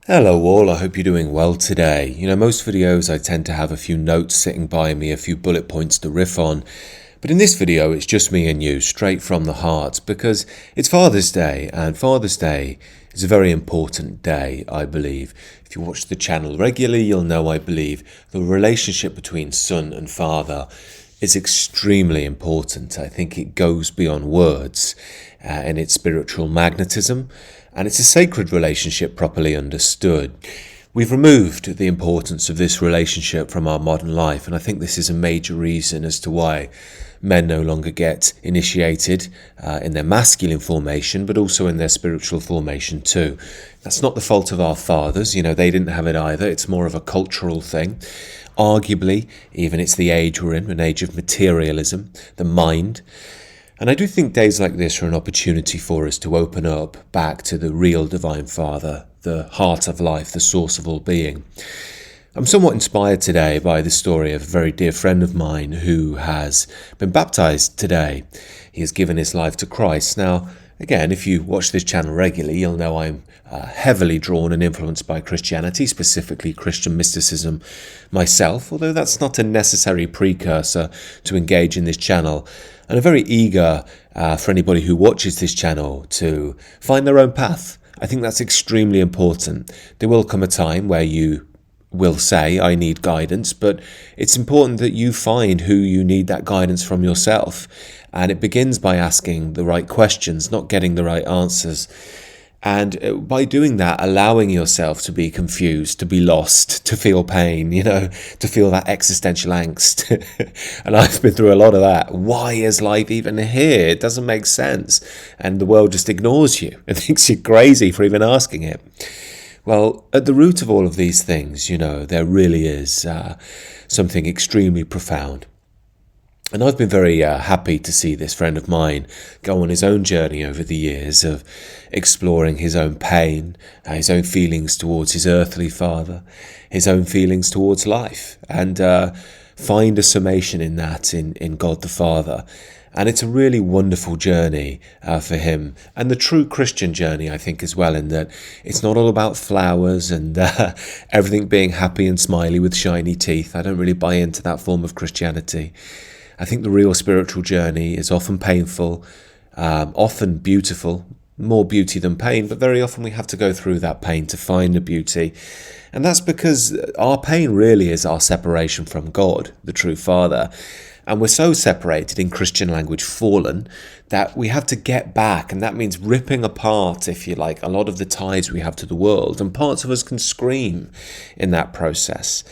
Hello all, I hope you're doing well today. Most videos I tend to have a few notes sitting by me, a few bullet points to riff on. But in this video, it's just me and you, straight from the heart, because it's Father's Day, and Father's Day is a very important day, I believe. If you watch the channel regularly, you'll know I believe the relationship between son and father is extremely important. I think it goes beyond words in its spiritual magnetism, and it's a sacred relationship properly understood. We've removed the importance of this relationship from our modern life, and I think this is a major reason as to why men no longer get initiated in their masculine formation, but also in their spiritual formation too. That's not the fault of our fathers, they didn't have it either. It's more of a cultural thing. Arguably, even it's the age we're in, an age of materialism, the mind. And I do think days like this are an opportunity for us to open up back to the real Divine Father, the heart of life, the source of all being. I'm somewhat inspired today by the story of a very dear friend of mine who has been baptized today. He has given his life to Christ. Now, again, if you watch this channel regularly, you'll know I'm heavily drawn and influenced by Christianity, specifically Christian mysticism myself, although that's not a necessary precursor to engage in this channel. And I'm very eager for anybody who watches this channel to find their own path. I think that's extremely important. There will come a time where you will say, I need guidance, but it's important that you find who you need that guidance from yourself. And it begins by asking the right questions, not getting the right answers. And by doing that, allowing yourself to be confused, to be lost, to feel pain, to feel that existential angst. And I've been through a lot of that. Why is life even here? It doesn't make sense. And the world just ignores you and thinks you're crazy for even asking it. Well, at the root of all of these things, there really is something extremely profound. And I've been very happy to see this friend of mine go on his own journey over the years of exploring his own pain, his own feelings towards his earthly father, his own feelings towards life, and find a summation in that in God the Father. And it's a really wonderful journey for him, and the true Christian journey, I think, as well, in that it's not all about flowers and everything being happy and smiley with shiny teeth. I don't really buy into that form of Christianity. I think the real spiritual journey is often painful, often beautiful, more beauty than pain, but very often we have to go through that pain to find the beauty. And that's because our pain really is our separation from God, the true Father. And we're so separated, in Christian language, fallen, that we have to get back. And that means ripping apart, if you like, a lot of the ties we have to the world. And parts of us can scream in that process.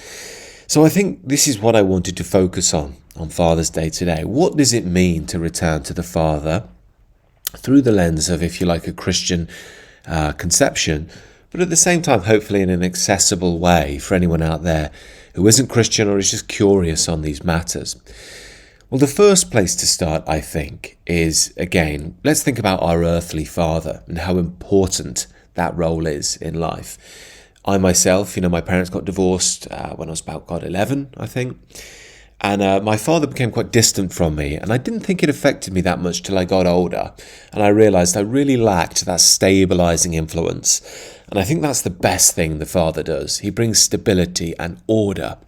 So I think this is what I wanted to focus on Father's Day today. What does it mean to return to the Father through the lens of, if you like, a Christian conception, but at the same time, hopefully in an accessible way for anyone out there who isn't Christian or is just curious on these matters? Well, the first place to start, I think, is, again, let's think about our earthly father and how important that role is in life. I myself, my parents got divorced when I was about, 11, I think. And my father became quite distant from me, and I didn't think it affected me that much till I got older. And I realised I really lacked that stabilising influence. And I think that's the best thing the father does. He brings stability and order.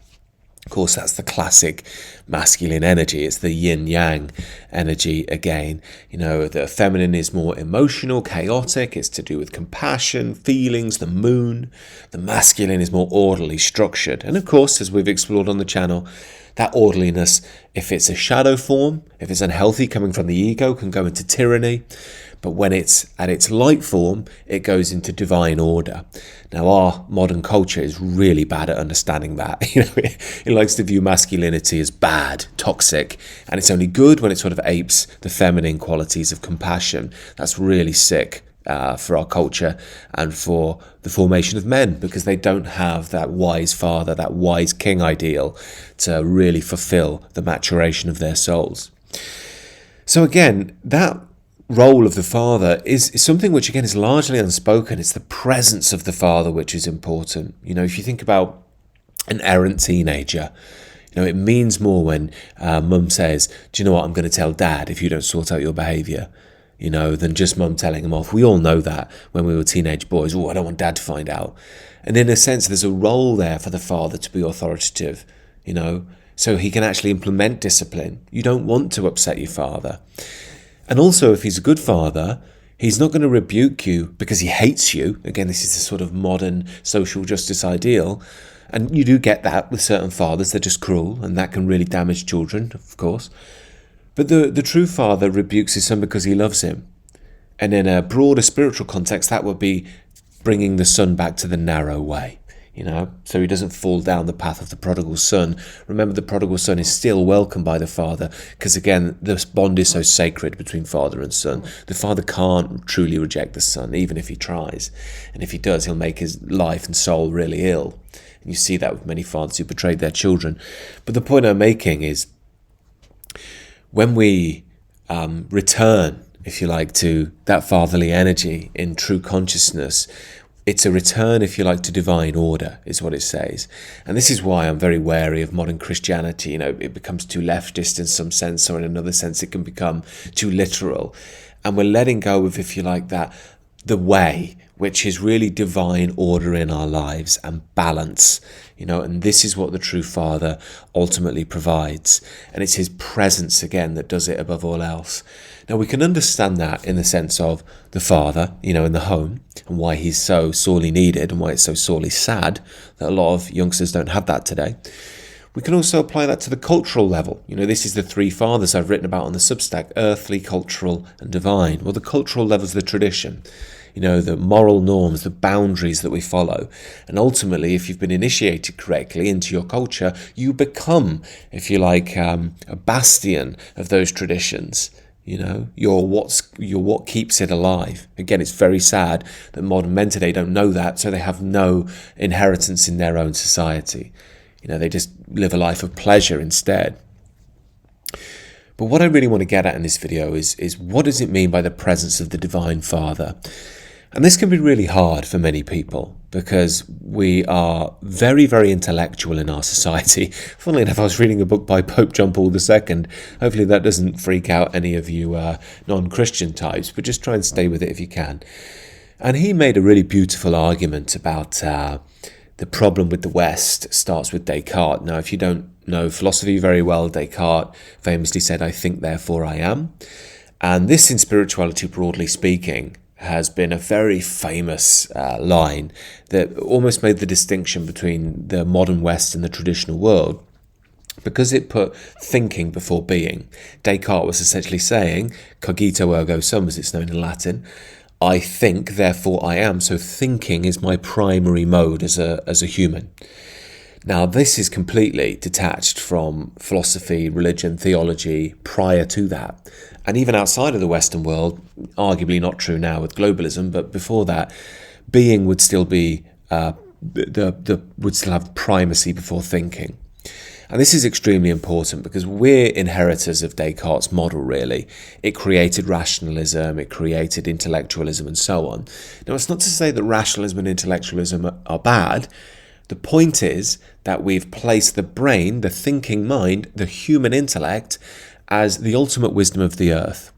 Of course, that's the classic masculine energy. It's the yin-yang energy again. The feminine is more emotional, chaotic. It's to do with compassion, feelings, the moon. The masculine is more orderly, structured. And of course, as we've explored on the channel, that orderliness, if it's a shadow form, if it's unhealthy coming from the ego, can go into tyranny. But when it's at its light form, it goes into divine order. Now, our modern culture is really bad at understanding that. It likes to view masculinity as bad, toxic, and it's only good when it sort of apes the feminine qualities of compassion. That's really sick for our culture and for the formation of men, because they don't have that wise father, that wise king ideal to really fulfill the maturation of their souls. So again, that role of the father is something which, again, is largely unspoken. It's the presence of the father which is important. If you think about an errant teenager, it means more when mum says, do you know what, I'm going to tell dad if you don't sort out your behaviour. than just mum telling him off. We all know that when we were teenage boys. Oh, I don't want dad to find out. And in a sense, there's a role there for the father to be authoritative, so he can actually implement discipline. You don't want to upset your father. And also, if he's a good father, he's not going to rebuke you because he hates you. Again, this is the sort of modern social justice ideal. And you do get that with certain fathers. They're just cruel, and that can really damage children, of course. But the true father rebukes his son because he loves him. And in a broader spiritual context, that would be bringing the son back to the narrow way, so he doesn't fall down the path of the prodigal son. Remember, the prodigal son is still welcomed by the father because, again, the bond is so sacred between father and son. The father can't truly reject the son, even if he tries. And if he does, he'll make his life and soul really ill. And you see that with many fathers who betrayed their children. But the point I'm making is, when we return, if you like, to that fatherly energy in true consciousness, it's a return, if you like, to divine order, is what it says. And this is why I'm very wary of modern Christianity. It becomes too leftist in some sense, or in another sense it can become too literal. And we're letting go of, if you like, that the way, which is really divine order in our lives and balance, and this is what the true father ultimately provides. And it's his presence, again, that does it above all else. Now, we can understand that in the sense of the father, in the home, and why he's so sorely needed and why it's so sorely sad that a lot of youngsters don't have that today. We can also apply that to the cultural level. This is the three fathers I've written about on the Substack: earthly, cultural, and divine. Well, the cultural level is the tradition, the moral norms, the boundaries that we follow. And ultimately, if you've been initiated correctly into your culture, you become, if you like, a bastion of those traditions. You're what keeps it alive. Again, it's very sad that modern men today don't know that, so they have no inheritance in their own society. They just live a life of pleasure instead. But what I really want to get at in this video is what does it mean by the presence of the Divine Father? And this can be really hard for many people because we are very, very intellectual in our society. Funnily enough, I was reading a book by Pope John Paul II. Hopefully that doesn't freak out any of you non-Christian types, but just try and stay with it if you can. And he made a really beautiful argument about the problem with the West starts with Descartes. Now, if you don't know philosophy very well, Descartes famously said, "I think, therefore I am." And this, in spirituality, broadly speaking, has been a very famous line that almost made the distinction between the modern West and the traditional world, because it put thinking before being. Descartes was essentially saying, cogito ergo sum, as it's known in Latin, I think, therefore I am. So thinking is my primary mode as a human. Now, this is completely detached from philosophy, religion, theology prior to that. And even outside of the Western world, arguably not true now with globalism, but before that, being would still be would still have primacy before thinking. And this is extremely important because we're inheritors of Descartes' model, really. It created rationalism, it created intellectualism, and so on. Now, it's not to say that rationalism and intellectualism are bad. The point is that we've placed the brain, the thinking mind, the human intellect, as the ultimate wisdom of the earth.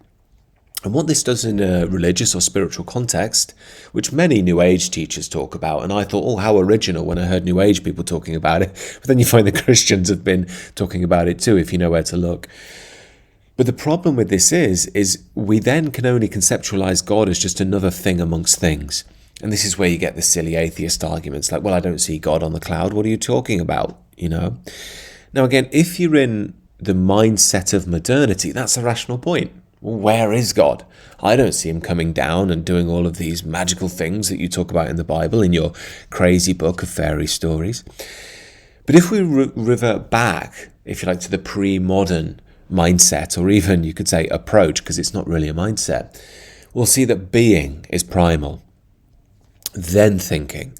And what this does in a religious or spiritual context, which many New Age teachers talk about, and I thought, oh, how original when I heard New Age people talking about it, but then you find the Christians have been talking about it too, if you know where to look. But the problem with this is we then can only conceptualize God as just another thing amongst things. And this is where you get the silly atheist arguments like, well, I don't see God on the cloud. What are you talking about? Now, again, if you're in the mindset of modernity, that's a rational point. Well, where is God? I don't see him coming down and doing all of these magical things that you talk about in the Bible, in your crazy book of fairy stories. But if we revert back, if you like, to the pre-modern mindset, or even you could say approach, because it's not really a mindset, we'll see that being is primal, then thinking.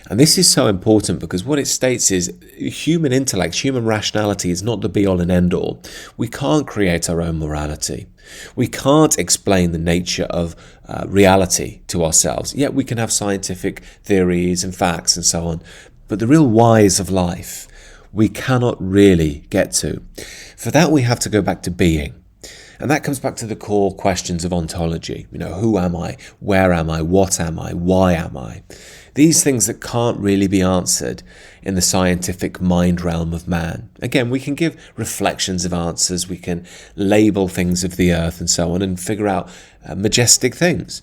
And this is so important because what it states is human intellect, human rationality is not the be-all and end-all. We can't create our own morality. We can't explain the nature of reality to ourselves. Yet we can have scientific theories and facts and so on. But the real whys of life, we cannot really get to. For that, we have to go back to being. And that comes back to the core questions of ontology. Who am I? Where am I? What am I? Why am I? These things that can't really be answered in the scientific mind realm of man. Again, we can give reflections of answers, we can label things of the earth and so on and figure out majestic things.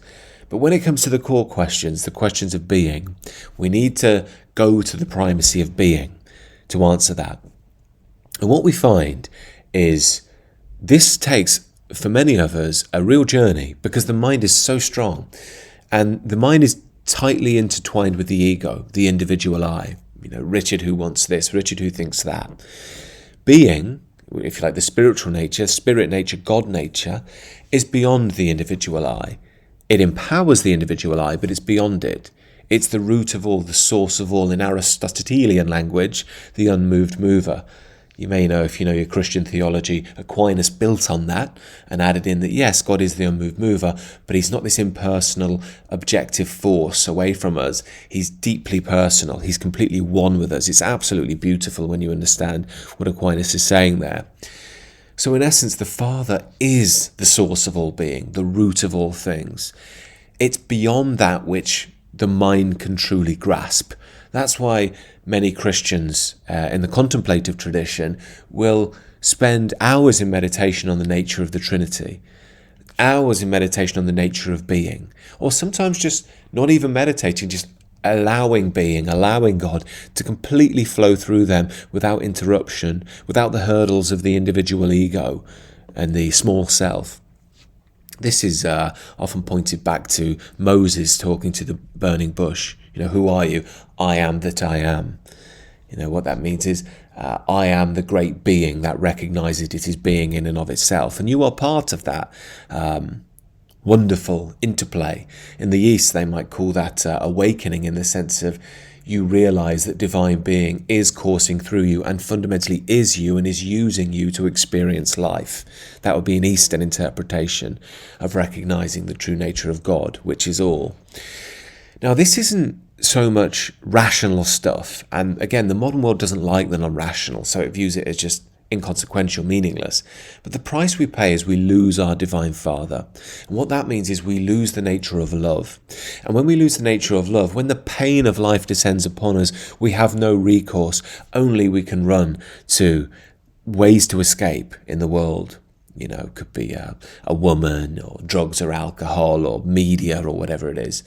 But when it comes to the core questions, the questions of being, we need to go to the primacy of being to answer that. And what we find is this takes, for many of us, a real journey because the mind is so strong and the mind is tightly intertwined with the ego, the individual I. Richard who wants this, Richard who thinks that. Being, if you like, the spiritual nature, spirit nature, God nature, is beyond the individual I. It empowers the individual I, but it's beyond it. It's the root of all, the source of all. In Aristotelian language, the unmoved mover. You may know, if you know your Christian theology, Aquinas built on that and added in that, yes, God is the unmoved mover, but he's not this impersonal, objective force away from us. He's deeply personal. He's completely one with us. It's absolutely beautiful when you understand what Aquinas is saying there. So in essence, the Father is the source of all being, the root of all things. It's beyond that which the mind can truly grasp. That's why many Christians in the contemplative tradition will spend hours in meditation on the nature of the Trinity, hours in meditation on the nature of being, or sometimes just not even meditating, just allowing being, allowing God to completely flow through them without interruption, without the hurdles of the individual ego and the small self. This is often pointed back to Moses talking to the burning bush. Who are you? I am that I am. What that means is I am the great being that recognizes it is being in and of itself. And you are part of that wonderful interplay. In the East, they might call that awakening, in the sense of you realize that divine being is coursing through you and fundamentally is you and is using you to experience life. That would be an Eastern interpretation of recognizing the true nature of God, which is all. Now, this isn't so much rational stuff. And again, the modern world doesn't like the non-rational, so it views it as just inconsequential, meaningless. But the price we pay is we lose our Divine Father. And what that means is we lose the nature of love. And when we lose the nature of love, when the pain of life descends upon us, we have no recourse. Only we can run to ways to escape in the world. It could be a woman or drugs or alcohol or media or whatever it is.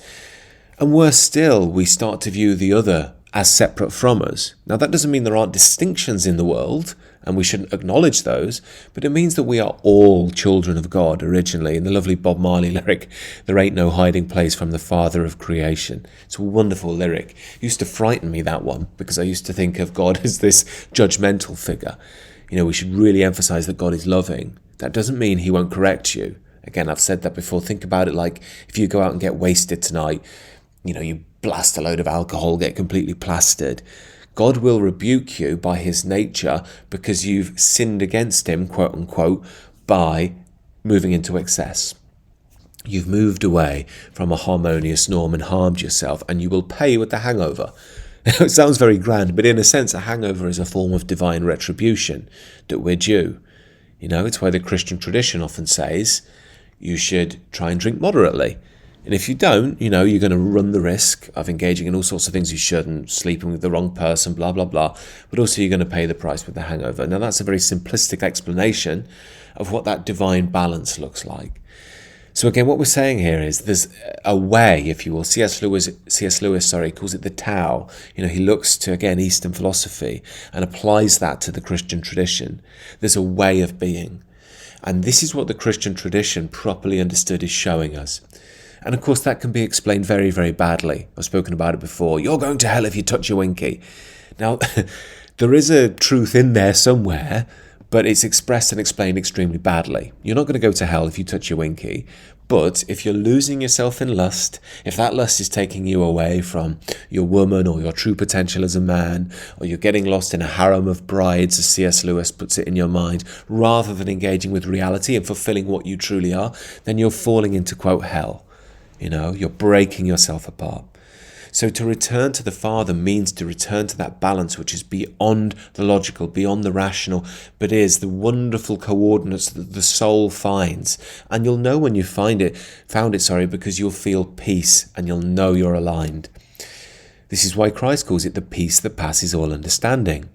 And worse still, we start to view the other as separate from us. Now, that doesn't mean there aren't distinctions in the world, and we shouldn't acknowledge those, but it means that we are all children of God originally. In the lovely Bob Marley lyric, there ain't no hiding place from the Father of creation. It's a wonderful lyric. It used to frighten me, that one, because I used to think of God as this judgmental figure. We should really emphasize that God is loving. That doesn't mean he won't correct you. Again, I've said that before. Think about it like if you go out and get wasted tonight, you blast a load of alcohol, get completely plastered. God will rebuke you by his nature because you've sinned against him, quote unquote, by moving into excess. You've moved away from a harmonious norm and harmed yourself, and you will pay with the hangover. It sounds very grand, but in a sense, a hangover is a form of divine retribution that we're due. It's why the Christian tradition often says you should try and drink moderately. And if you don't, you're going to run the risk of engaging in all sorts of things you shouldn't, sleeping with the wrong person, blah, blah, blah. But also you're going to pay the price with the hangover. Now, that's a very simplistic explanation of what that divine balance looks like. So again, what we're saying here is there's a way, if you will. C.S. Lewis, calls it the Tao. He looks to, again, Eastern philosophy and applies that to the Christian tradition. There's a way of being. And this is what the Christian tradition, properly understood, is showing us. And of course, that can be explained very, very badly. I've spoken about it before. You're going to hell if you touch your winky. Now, there is a truth in there somewhere, but it's expressed and explained extremely badly. You're not going to go to hell if you touch your winky. But if you're losing yourself in lust, if that lust is taking you away from your woman or your true potential as a man, or you're getting lost in a harem of brides, as C.S. Lewis puts it, in your mind, rather than engaging with reality and fulfilling what you truly are, then you're falling into, quote, hell. You're breaking yourself apart. So to return to the Father means to return to that balance which is beyond the logical, beyond the rational, but is the wonderful coordinates that the soul finds. And you'll know when you found it, because you'll feel peace and you'll know you're aligned. This is why Christ calls it the peace that passes all understanding.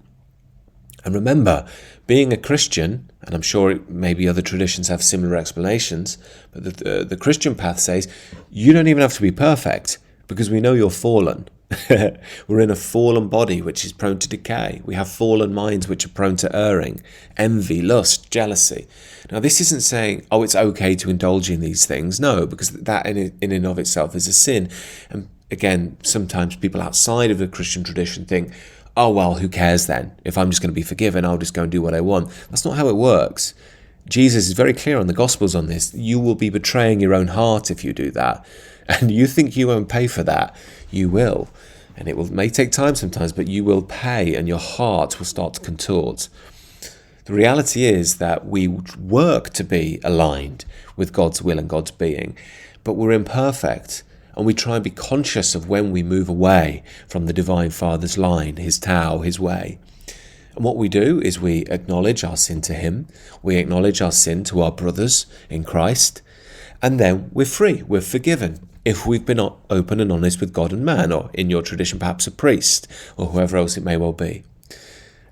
And remember, being a Christian, and I'm sure maybe other traditions have similar explanations, but the Christian path says you don't even have to be perfect because we know you're fallen. We're in a fallen body which is prone to decay. We have fallen minds which are prone to erring, envy, lust, jealousy. Now, this isn't saying, oh, it's okay to indulge in these things. No, because that in and of itself is a sin. And again, sometimes people outside of the Christian tradition think, oh, well, who cares then? If I'm just going to be forgiven, I'll just go and do what I want. That's not how it works. Jesus is very clear on the Gospels on this. You will be betraying your own heart if you do that. And you think you won't pay for that. You will. And it may take time sometimes, but you will pay and your heart will start to contort. The reality is that we work to be aligned with God's will and God's being, but we're imperfect. And we try and be conscious of when we move away from the Divine Father's line, his Tao, his way. And what we do is we acknowledge our sin to him, we acknowledge our sin to our brothers in Christ, and then we're free, we're forgiven, if we've been open and honest with God and man, or in your tradition perhaps a priest, or whoever else it may well be.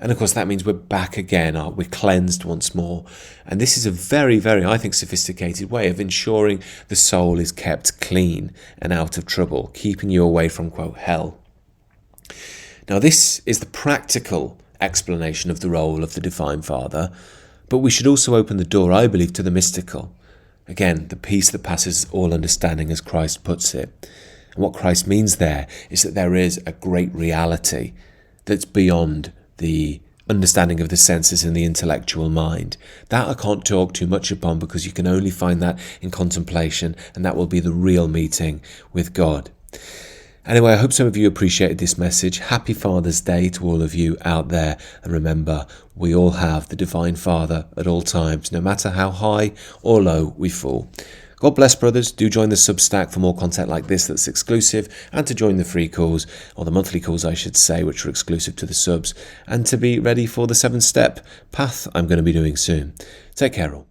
And of course that means we're back again, we're cleansed once more. And this is a very, very, I think, sophisticated way of ensuring the soul is kept clean and out of trouble, keeping you away from, quote, hell. Now this is the practical explanation of the role of the Divine Father, but we should also open the door, I believe, to the mystical. Again, the peace that passes all understanding, as Christ puts it. And what Christ means there is that there is a great reality that's beyond the understanding of the senses and the intellectual mind. That I can't talk too much upon because you can only find that in contemplation, and that will be the real meeting with God. Anyway, I hope some of you appreciated this message. Happy Father's Day to all of you out there. And remember, we all have the Divine Father at all times, no matter how high or low we fall. God bless, brothers. Do join the Substack for more content like this that's exclusive, and to join the free calls, or the monthly calls I should say, which are exclusive to the subs, and to be ready for the 7-step path I'm going to be doing soon. Take care all.